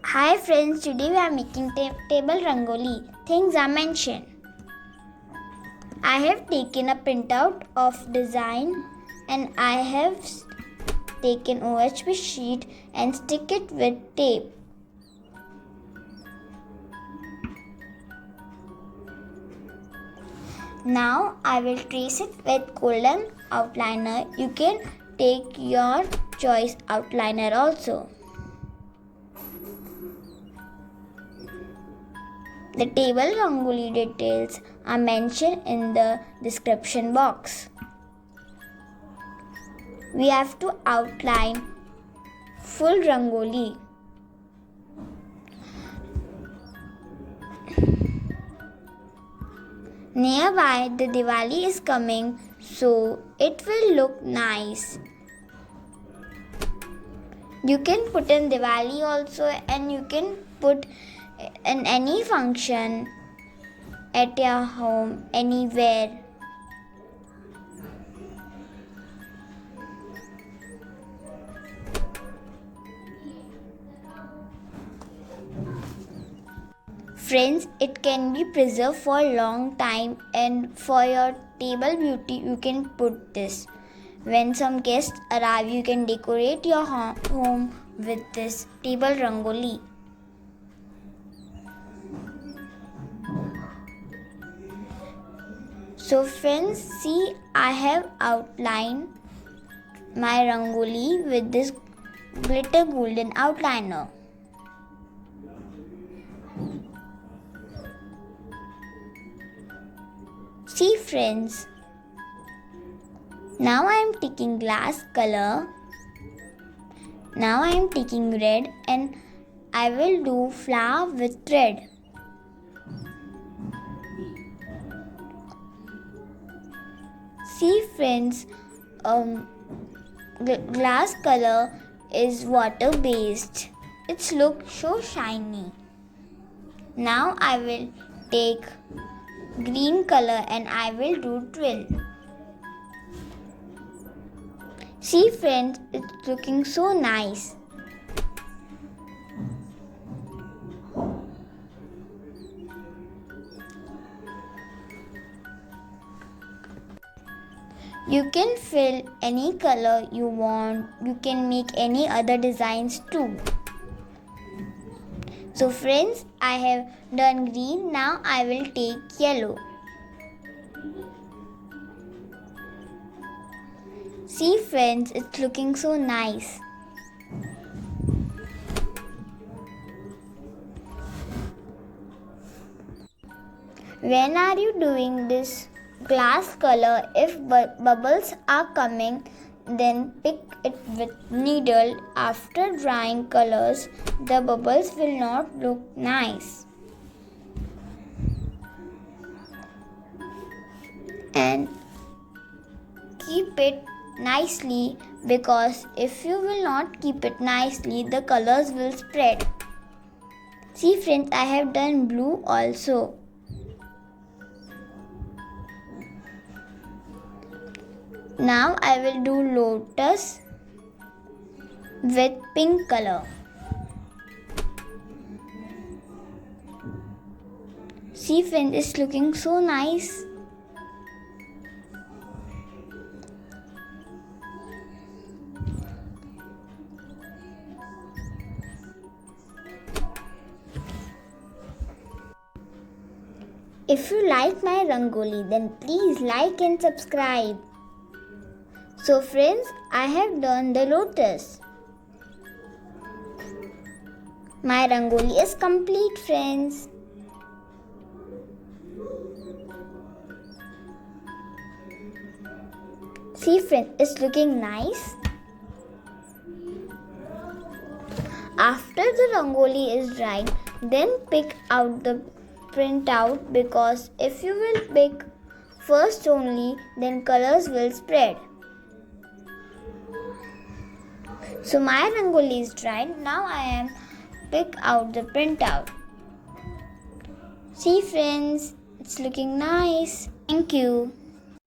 Hi friends, today we are making table rangoli. Things are mentioned. I have taken a printout of design and I have taken OHP sheet and stick it with tape. Now I will trace it with golden outliner. You can take your choice outliner also. The table rangoli details are mentioned in the description box. We have to outline full rangoli. Nearby the Diwali is coming, so it will look nice. You can put in Diwali also, and you can put in any function at your home, anywhere. Friends, it can be preserved for a long time, and for your table beauty you can put this. When some guests arrive, you can decorate your home with this table rangoli. So friends, see, I have outlined my rangoli with this glitter golden outliner. See friends, now I am taking glass color. Now I am taking red and I will do flower with red. See friends, glass color is water based. It looks so shiny. Now I will take green color and I will do twill. See friends, it's looking so nice. You can fill any color you want. You can make any other designs too. So friends, I have done green. Now I will take yellow. See friends, it's looking so nice. When are you doing this glass color? If bubbles are coming, then pick it with needle. After drying colors, the bubbles will not look nice. And keep it nicely, because if you will not keep it nicely, the colors will spread. See friends, I have done blue also. Now I will do lotus with pink color. See friends, it's looking so nice. If you like my rangoli, then please like and subscribe. So friends, I have done the lotus. My rangoli is complete, friends. See friends, it's looking nice. After the rangoli is dried, then pick out the printout, because if you will pick first only, then colors will spread. So my rangoli is dried. Now I am pick out the printout. See friends, it's looking nice. Thank you.